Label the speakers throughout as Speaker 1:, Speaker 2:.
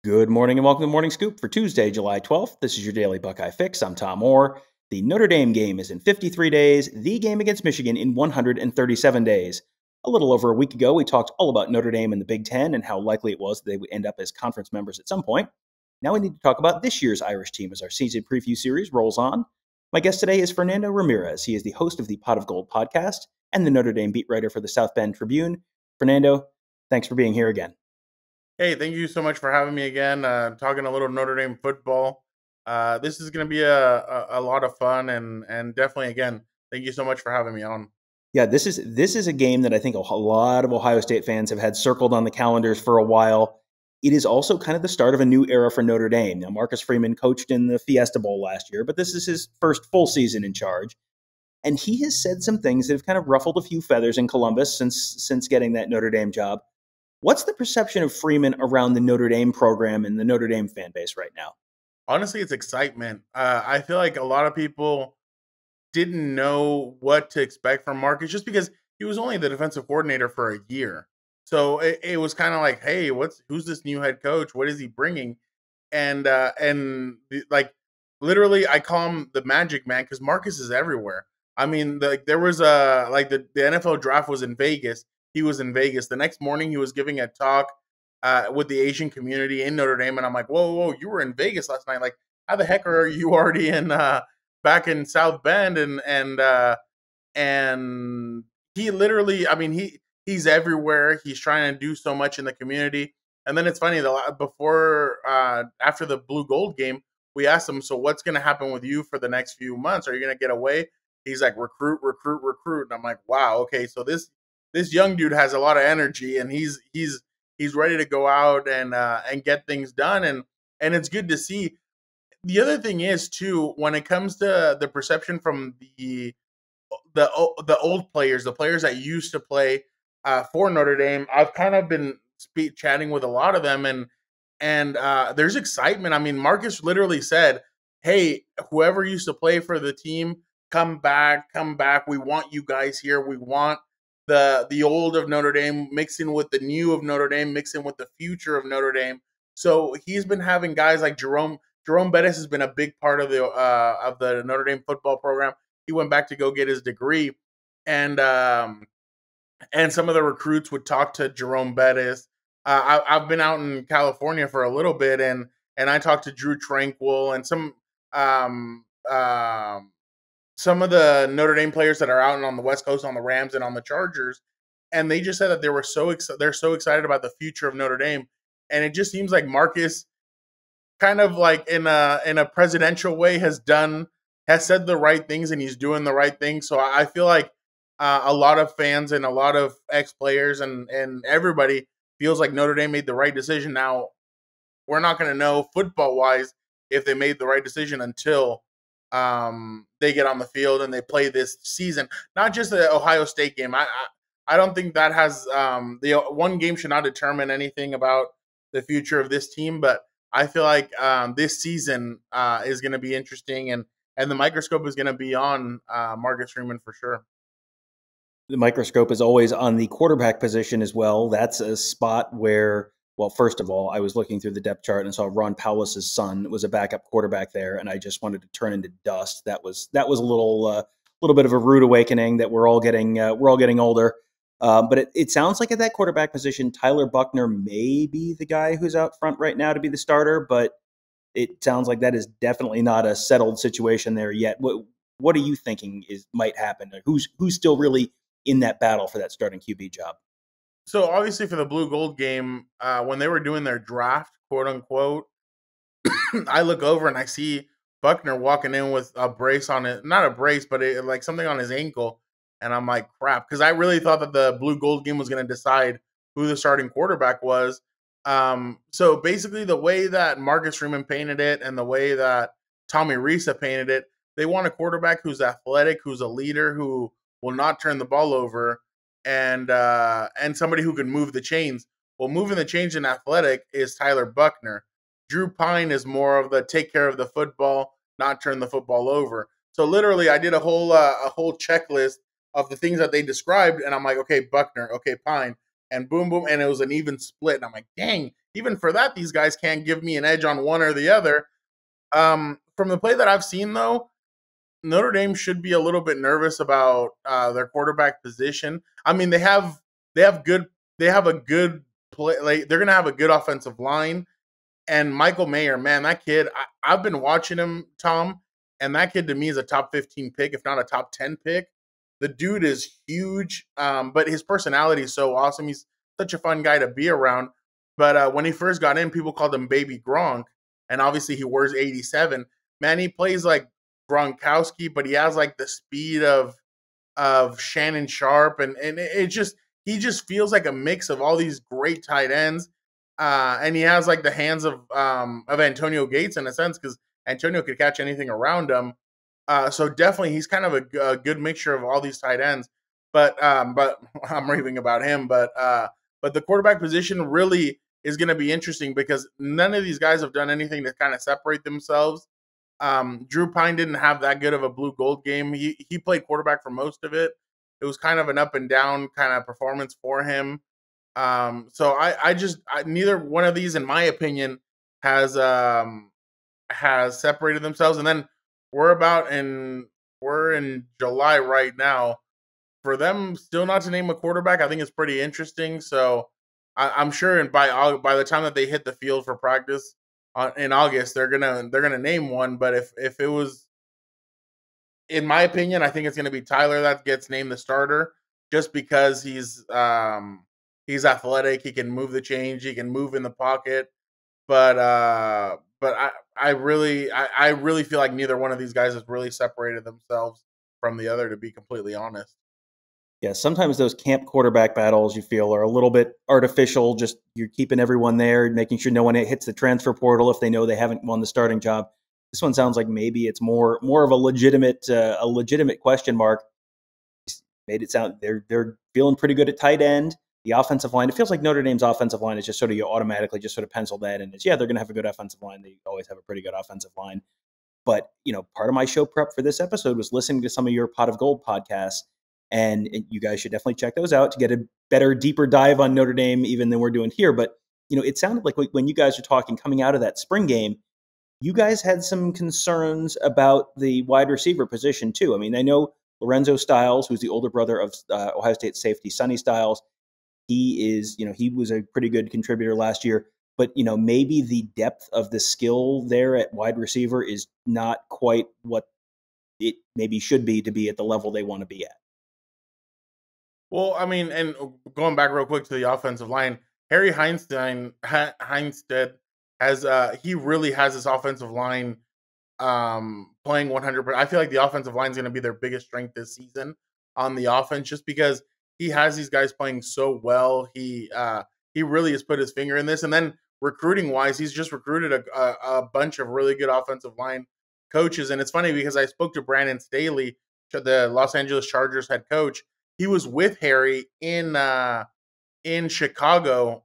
Speaker 1: Good morning and welcome to Morning Scoop for Tuesday, July 12th. This is your daily Buckeye fix. I'm Tom Orr. The Notre Dame game is in 53 days, the game against Michigan in 137 days. A little over a week ago, we talked all about Notre Dame and the Big Ten and how likely it was that they would end up as conference members at some point. Now we need to talk about this year's Irish team as our season preview series rolls on. My guest today is Fernando Ramirez. He is the host of the Pot of Gold podcast and the Notre Dame beat writer for the South Bend Tribune. Fernando, thanks for being here again.
Speaker 2: Hey, thank you so much for having me again. Talking a little Notre Dame football. This is going to be a lot of fun, and definitely again, thank you so much for having me on.
Speaker 1: Yeah, this is a game that I think a lot of Ohio State fans have had circled on the calendars for a while. It is also kind of the start of a new era for Notre Dame. Now, Marcus Freeman coached in the Fiesta Bowl last year, but this is his first full season in charge. And he has said some things that have kind of ruffled a few feathers in Columbus since getting that Notre Dame job. What's the perception of Freeman around the Notre Dame program and the Notre Dame fan base right now?
Speaker 2: Honestly, it's excitement. I feel like a lot of people didn't know what to expect from Marcus just because he was only the defensive coordinator for a year. So it was kind of like, hey, who's this new head coach? What is he bringing? Like literally, I call him the Magic Man because Marcus is everywhere. I mean, there was the NFL draft was in Vegas. He was in Vegas. The next morning, he was giving a talk with the Asian community in Notre Dame, and I'm like, whoa, you were in Vegas last night. Like, how the heck are you already in back in South Bend? And he literally, I mean, he's everywhere. He's trying to do so much in the community. And then it's funny, after the Blue Gold game, we asked him, so what's going to happen with you for the next few months? Are you going to get away? He's like, recruit. And I'm like, wow, okay, so this young dude has a lot of energy, and he's ready to go out and get things done, and it's good to see. The other thing is too, when it comes to the perception from the old players, the players that used to play for Notre Dame, I've kind of been chatting with a lot of them, and there's excitement. I mean, Marcus literally said, "Hey, whoever used to play for the team, come back. We want you guys here. We want the old of Notre Dame mixing with the new of Notre Dame, mixing with the future of Notre Dame." So he's been having guys like Jerome Bettis has been a big part of the Notre Dame football program. He went back to go get his degree, and some of the recruits would talk to Jerome Bettis. I've been out in California for a little bit, and I talked to Drew Tranquil and um, um, some of the Notre Dame players that are out on the West Coast on the Rams and on the Chargers, and they just said that they're so excited about the future of Notre Dame, and it just seems like Marcus, kind of like in a presidential way, has said the right things, and he's doing the right thing. So I feel like a lot of fans and a lot of ex players and everybody feels like Notre Dame made the right decision. Now we're not going to know football wise if they made the right decision until they get on the field and they play this season. Not just the Ohio State game. I don't think that has the one game should not determine anything about the future of this team, but I feel like this season is going to be interesting, and the microscope is going to be on Marcus Freeman for sure.
Speaker 1: The microscope is always on the quarterback position as well. That's a spot where, well, first of all, I was looking through the depth chart and saw Ron Powlus' son was a backup quarterback there, and I just wanted to turn into dust. That was a little bit of a rude awakening that we're all getting older. But it sounds like at that quarterback position, Tyler Buckner may be the guy who's out front right now to be the starter, but it sounds like that is definitely not a settled situation there yet. What are you thinking might happen? Who's still really in that battle for that starting QB job?
Speaker 2: So obviously for the Blue Gold game, when they were doing their draft, quote unquote, I look over and I see Buckner walking in with a brace on it, not a brace, but like something on his ankle. And I'm like, crap, because I really thought that the Blue Gold game was going to decide who the starting quarterback was. So basically, the way that Marcus Freeman painted it and the way that Tommy Risa painted it, they want a quarterback who's athletic, who's a leader, who will not turn the ball over, and somebody who can move the chains. Well, moving the chains in athletic is Tyler Buckner. Drew Pine is more of the take care of the football, not turn the football over. So literally, I did a whole checklist of the things that they described, and I'm like, okay, Buckner, okay, Pine, and boom, boom, and it was an even split. And I'm like, dang, even for that, these guys can't give me an edge on one or the other. From the play that I've seen, though, Notre Dame should be a little bit nervous about their quarterback position. I mean, they have good they have a good play. Like, they're gonna have a good offensive line. And Michael Mayer, man, that kid, I've been watching him, Tom, and that kid to me is a top 15 pick, if not a top 10 pick. The dude is huge, but his personality is so awesome. He's such a fun guy to be around. But when he first got in, people called him Baby Gronk, and obviously he wears 87. Man, he plays like Gronkowski, but he has like the speed of Shannon Sharp, and it just he just feels like a mix of all these great tight ends. And he has like the hands of Antonio Gates in a sense, because Antonio could catch anything around him. So definitely he's kind of a good mixture of all these tight ends. But I'm raving about him. But the quarterback position really is going to be interesting because none of these guys have done anything to kind of separate themselves. Drew Pine didn't have that good of a blue gold game. He played quarterback for most of it. It was kind of an up and down kind of performance for him. So neither one of these, in my opinion, has separated themselves. And then we're in July right now. For them still not to name a quarterback, I think it's pretty interesting. So I'm sure, and by the time that they hit the field for practice in August, they're gonna name one. But if it was, in my opinion, I think it's gonna be Tyler that gets named the starter, just because he's athletic, he can move the change, he can move in the pocket. But I really feel like neither one of these guys has really separated themselves from the other, to be completely honest.
Speaker 1: Yeah, sometimes those camp quarterback battles you feel are a little bit artificial. Just you're keeping everyone there, making sure no one hits the transfer portal if they know they haven't won the starting job. This one sounds like maybe it's more of a legitimate question mark. Made it sound they're feeling pretty good at tight end. The offensive line, it feels like Notre Dame's offensive line is just sort of, you automatically just sort of pencil that in. It's, yeah, they're going to have a good offensive line. They always have a pretty good offensive line. But, part of my show prep for this episode was listening to some of your Pot of Gold podcasts. And you guys should definitely check those out to get a better, deeper dive on Notre Dame even than we're doing here. But, it sounded like when you guys were talking coming out of that spring game, you guys had some concerns about the wide receiver position too. I mean, I know Lorenzo Styles, who's the older brother of Ohio State safety Sonny Styles, he was a pretty good contributor last year. But, maybe the depth of the skill there at wide receiver is not quite what it maybe should be to be at the level they want to be at.
Speaker 2: Well, I mean, and going back real quick to the offensive line, Harry Heinstead has he really has this offensive line playing 100%. I feel like the offensive line is going to be their biggest strength this season on the offense, just because he has these guys playing so well. He really has put his finger in this. And then recruiting wise, he's just recruited a bunch of really good offensive line coaches. And it's funny because I spoke to Brandon Staley, the Los Angeles Chargers head coach. He was with Harry in Chicago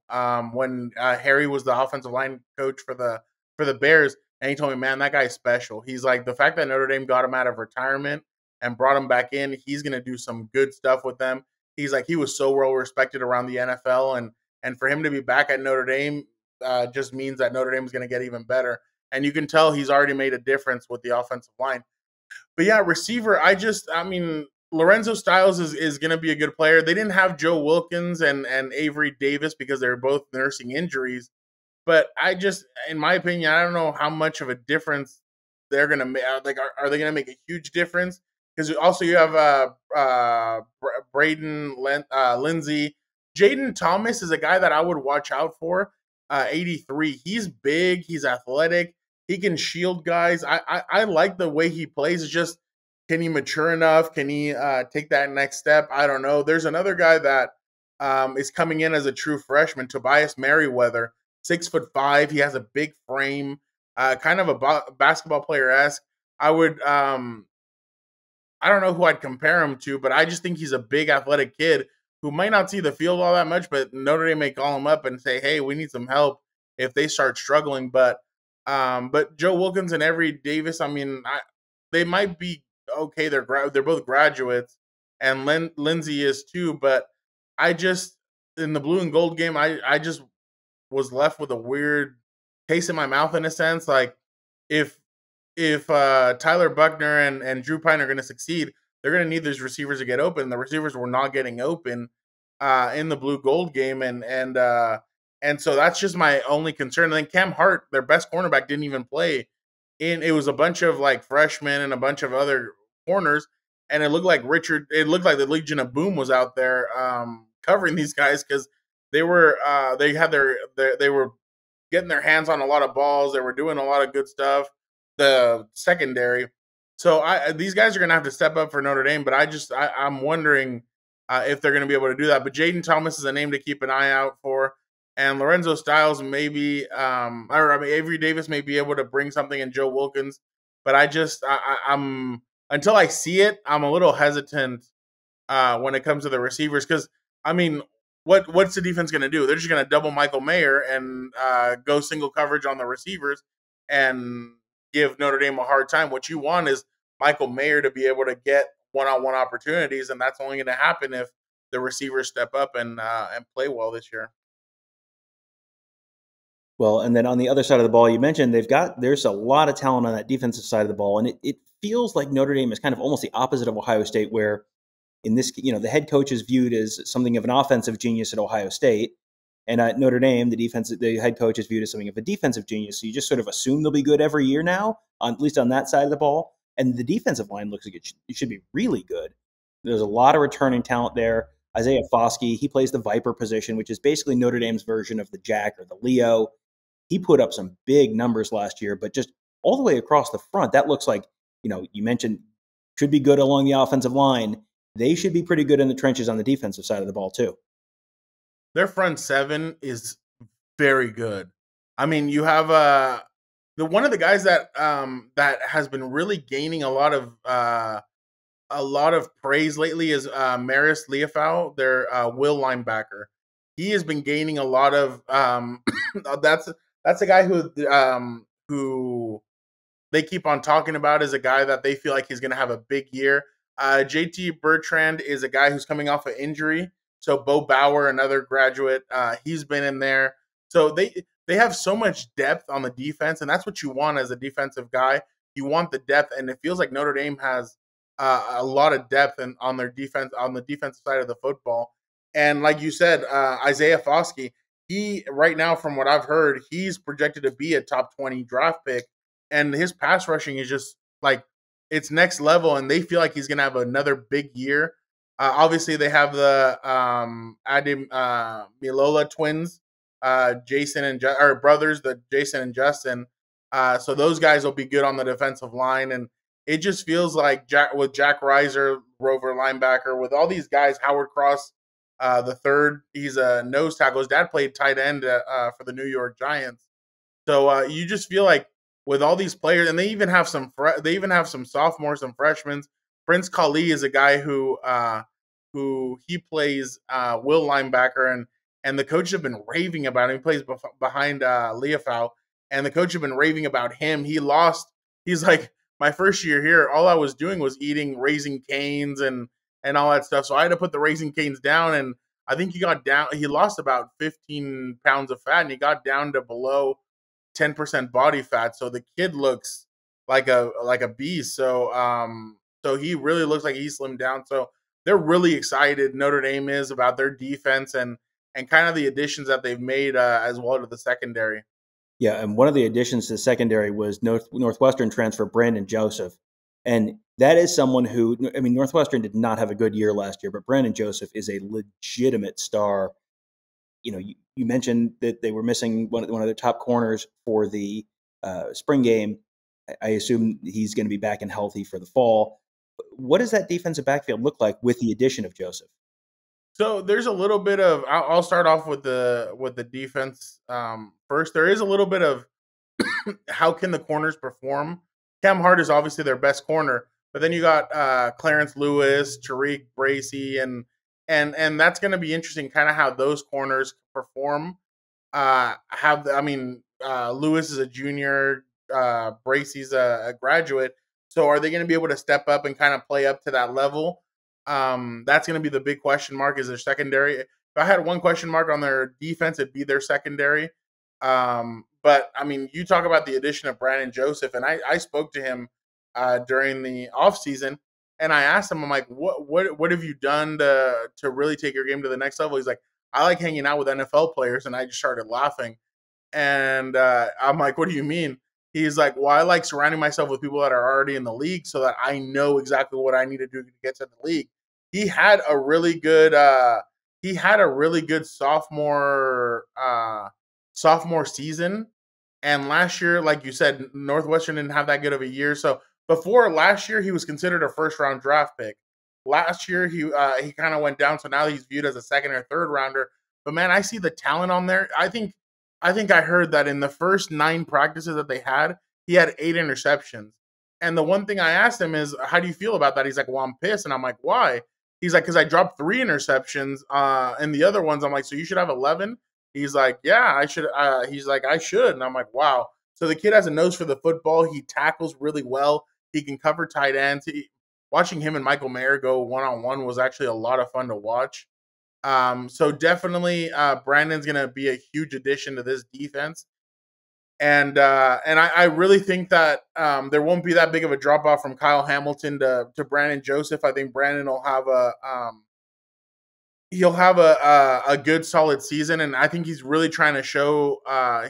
Speaker 2: when Harry was the offensive line coach for the Bears. And he told me, man, that guy's special. He's like, the fact that Notre Dame got him out of retirement and brought him back in, he's going to do some good stuff with them. He's like, he was so well respected around the NFL, and for him to be back at Notre Dame just means that Notre Dame is going to get even better. And you can tell he's already made a difference with the offensive line. But yeah, receiver, I mean, Lorenzo Styles is going to be a good player. They didn't have Joe Wilkins and Avery Davis because they're both nursing injuries. But in my opinion, I don't know how much of a difference they're going to make. Like, are they going to make a huge difference? Because also you have Braden Lindsey. Jaden Thomas is a guy that I would watch out for. 83. He's big. He's athletic. He can shield guys. I like the way he plays. It's just, can he mature enough? Can he take that next step? I don't know. There's another guy that is coming in as a true freshman, Tobias Merriweather, 6'5". He has a big frame, kind of a basketball player-esque. I don't know who I'd compare him to, but I just think he's a big athletic kid who might not see the field all that much, but Notre Dame may call him up and say, hey, we need some help if they start struggling. But Joe Wilkins and Avery Davis, I mean, they might be okay. They're both graduates, and Lindsey is too. But in the blue and gold game, I just was left with a weird taste in my mouth in a sense. Like if Tyler Buckner and Drew Pine are going to succeed, they're going to need these receivers to get open. The receivers were not getting open in the blue gold game, and so that's just my only concern. And then Cam Hart, their best cornerback, didn't even play. It was a bunch of like freshmen and a bunch of other corners, and it looked like the Legion of Boom was out there covering these guys because they were they were getting their hands on a lot of balls. They were doing a lot of good stuff. The secondary. So these guys are going to have to step up for Notre Dame, but I'm wondering if they're going to be able to do that. But Jaden Thomas is a name to keep an eye out for, and Lorenzo Styles maybe, Avery Davis may be able to bring something in Joe Wilkins. But I'm until I see it, I'm a little hesitant when it comes to the receivers because I mean, what's the defense going to do? They're just going to double Michael Mayer and go single coverage on the receivers and give Notre Dame a hard time. What you want is Michael Mayer to be able to get one-on-one opportunities, and that's only going to happen if the receivers step up and play well this year.
Speaker 1: Well, and then on the other side of the ball, you mentioned there's a lot of talent on that defensive side of the ball, and it feels like Notre Dame is kind of almost the opposite of Ohio State, where in this, the head coach is viewed as something of an offensive genius at Ohio State, and at Notre Dame, the head coach is viewed as something of a defensive genius. So you just sort of assume they'll be good every year now, at least on that side of the ball. And the defensive line looks like it should be really good. There's a lot of returning talent there. Isaiah Foskey, he plays the Viper position, which is basically Notre Dame's version of the Jack or the Leo. He put up some big numbers last year, but just all the way across the front, that looks like, you mentioned should be good along the offensive line. They should be pretty good in the trenches on the defensive side of the ball too.
Speaker 2: Their front seven is very good. I mean, you have one of the guys that has been really gaining a lot of praise lately is Maris Leafau, their will linebacker. He has been gaining a lot of that's a guy who they keep on talking about as a guy that they feel like he's going to have a big year. JT Bertrand is a guy who's coming off an injury. So Bo Bauer, another graduate, he's been in there. So they have so much depth on the defense, and that's what you want as a defensive guy. You want the depth, and it feels like Notre Dame has a lot of depth on their defense, on the defensive side of the football. And like you said, Isaiah Foskey, he right now, from what I've heard, he's projected to be a top 20 draft pick, and his pass rushing is just like it's next level, and they feel like he's going to have another big year. Obviously, they have the Adim Milola twins, Jason and brothers, the Jason and Justin. So those guys will be good on the defensive line, and it just feels like Jack Reiser, Rover linebacker, with all these guys, Howard Cross, the third, he's a nose tackle. His dad played tight end for the New York Giants. So you just feel like with all these players, and they even have some sophomores, some freshmen. Prince Kali is a guy who he plays will linebacker, and the coaches have been raving about him. He plays behind Leafau, and the coach have been raving about him. He's like, my first year here, all I was doing was eating Raising Canes and all that stuff. So I had to put the Raising Canes down, and I think he lost about 15 pounds of fat, and he got down to below 10% body fat. So the kid looks like a beast. So he really looks like he slimmed down. So they're really excited, Notre Dame is, about their defense and kind of the additions that they've made as well to the secondary.
Speaker 1: Yeah, and one of the additions to the secondary was Northwestern transfer Brandon Joseph. And that is someone who, Northwestern did not have a good year last year, but Brandon Joseph is a legitimate star. You mentioned that they were missing one of their top corners for the spring game. I assume he's going to be back and healthy for the fall. What does that defensive backfield look like with the addition of Joseph?
Speaker 2: So there's a little bit of. I'll start off with the defense first. There is a little bit of how can the corners perform. Cam Hart is obviously their best corner, but then you got Clarence Lewis, Tariq Bracy, and that's going to be interesting, kind of how those corners perform. Lewis is a junior, Bracy's a graduate. So are they going to be able to step up and kind of play up to that level? That's going to be the big question mark, is their secondary. If I had one question mark on their defense, it'd be their secondary. But I mean, you talk about the addition of Brandon Joseph, and I spoke to him during the offseason, and I asked him, I'm like, what have you done to really take your game to the next level? He's like, I like hanging out with NFL players, and I just started laughing. And I'm like, what do you mean? He's like, well, I like surrounding myself with people that are already in the league so that I know exactly what I need to do to get to the league. He had a really good sophomore season. And last year, like you said, Northwestern didn't have that good of a year. So before last year, he was considered a first round draft pick. Last year, he kind of went down, so now he's viewed as a second or third rounder. But man, I see the talent on there. I think I heard that in the first 9 practices that they had, he had 8 interceptions. And the one thing I asked him is, how do you feel about that? He's like, well, I'm pissed. And I'm like, why? He's like, because I dropped 3 interceptions. And the other ones, I'm like, so you should have 11? He's like, yeah, I should. He's like, I should. And I'm like, wow. So the kid has a nose for the football. He tackles really well. He can cover tight ends. Watching him and Michael Mayer go one-on-one was actually a lot of fun to watch. So definitely Brandon's going to be a huge addition to this defense. And I really think that there won't be that big of a drop off from Kyle Hamilton to Brandon Joseph. I think Brandon will have a good solid season, and I think he's really trying to show why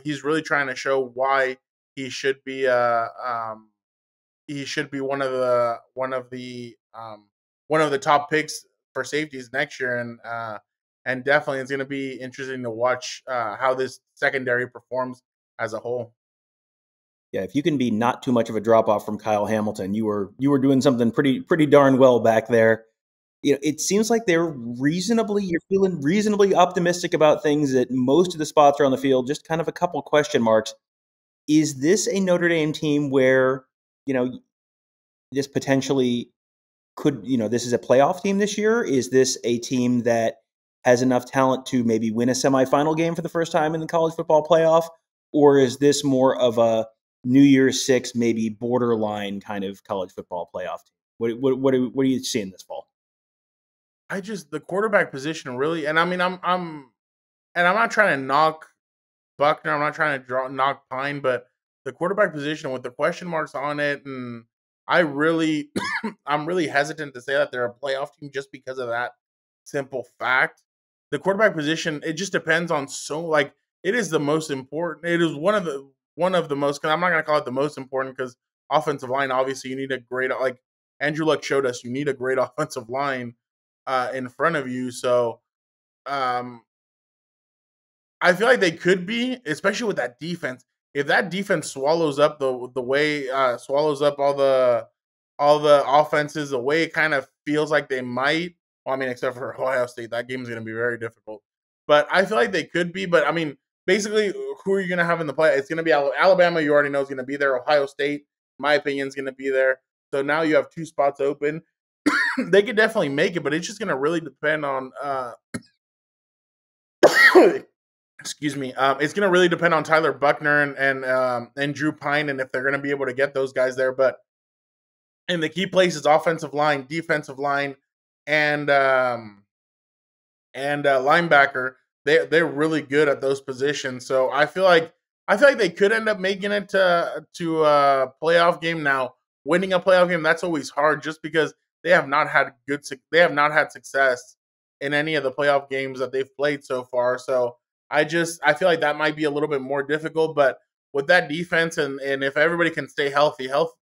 Speaker 2: he should be one of the top picks for safeties next year, and definitely it's going to be interesting to watch how this secondary performs as a whole.
Speaker 1: Yeah, if you can be not too much of a drop off from Kyle Hamilton, you were doing something pretty darn well back there. It seems like you're feeling reasonably optimistic about things. That most of the spots are on the field. Just kind of a couple question marks. Is this a Notre Dame team where this potentially could, this is a playoff team this year? Is this a team that has enough talent to maybe win a semifinal game for the first time in the college football playoff? Or is this more of a New Year's Six, maybe borderline kind of college football playoff team? What are you seeing this fall?
Speaker 2: The quarterback position really, and I mean, I'm not trying to knock Buckner. I'm not trying to knock Pine, but the quarterback position with the question marks on it, and I really, I'm really hesitant to say that they're a playoff team just because of that simple fact. The quarterback position, it just depends on it is the most important. It is one of the most. Cause I'm not gonna call it the most important because offensive line, obviously, you need a great Andrew Luck showed us. You need a great offensive line in front of you. So um, I feel like they could be, especially with that defense. If that defense swallows up swallows up all the offenses the way it kind of feels like they might. Well, I mean, except for Ohio State, that game is going to be very difficult. But I feel like they could be. But I mean, basically, who are you going to have in the play? It's going to be Alabama. You already know is going to be there. Ohio State, in my opinion, is going to be there. So now you have 2 spots open. They could definitely make it, but it's just going to really depend on. Excuse me. It's going to really depend on Tyler Buckner and Drew Pine, and if they're going to be able to get those guys there. But in the key places, offensive line, defensive line, and linebacker, they're really good at those positions. So I feel like they could end up making it to a playoff game. Now, winning a playoff game, that's always hard, just because they have not had success in any of the playoff games that they've played so far. So I feel like that might be a little bit more difficult. But with that defense, and if everybody can stay healthy, health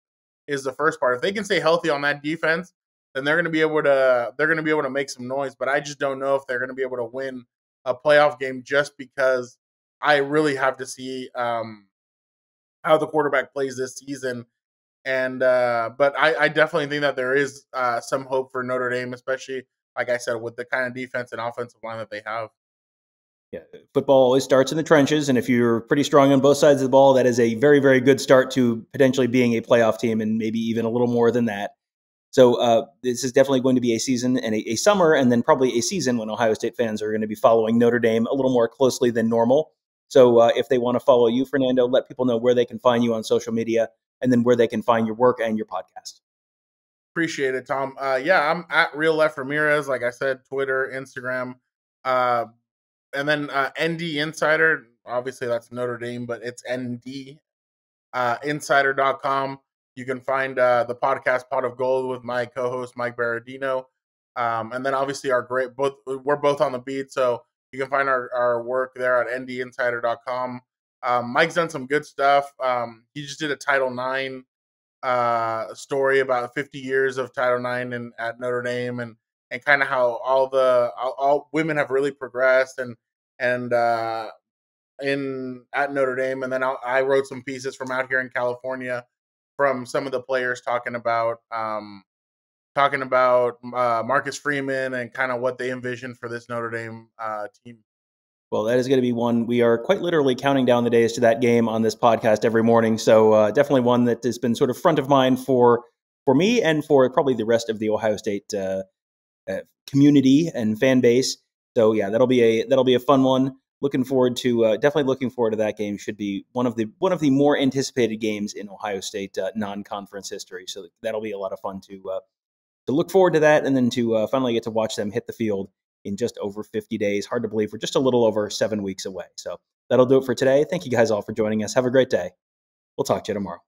Speaker 2: is the first part. If they can stay healthy on that defense, then they're going to be able to make some noise. But I just don't know if they're going to be able to win a playoff game, just because I really have to see how the quarterback plays this season. And but I definitely think that there is some hope for Notre Dame, especially, like I said, with the kind of defense and offensive line that they have.
Speaker 1: Yeah, football always starts in the trenches, and if you're pretty strong on both sides of the ball, that is a very, very good start to potentially being a playoff team, and maybe even a little more than that. So this is definitely going to be a season and a summer, and then probably a season when Ohio State fans are going to be following Notre Dame a little more closely than normal. So if they want to follow you, Fernando, let people know where they can find you on social media, and then where they can find your work and your podcast.
Speaker 2: Appreciate it, Tom. Yeah, I'm at Real Left Ramirez. Like I said, Twitter, Instagram, and then ND Insider. obviously that's Notre Dame, but it's ND. Insider.com. You can find the podcast Pot of Gold with my co-host Mike Berardino, and then obviously we're both on the beat, so you can find our work there at ndinsider.com. Mike's done some good stuff. He just did a Title IX story about 50 years of Title IX at Notre Dame, and kind of how all women have really progressed and at Notre Dame. And then I wrote some pieces from out here in California from some of the players talking about Marcus Freeman and kind of what they envision for this Notre Dame team.
Speaker 1: Well, that is going to be one. We are quite literally counting down the days to that game on this podcast every morning. So definitely one that has been sort of front of mind for me and for probably the rest of the Ohio State community and fan base. So yeah, that'll be a fun one. Definitely looking forward to that game. Should be one of the more anticipated games in Ohio State non-conference history. So that'll be a lot of fun to look forward to that, and then to finally get to watch them hit the field in just over 50 days. Hard to believe we're just a little over 7 weeks away. So that'll do it for today. Thank you guys all for joining us. Have a great day. We'll talk to you tomorrow.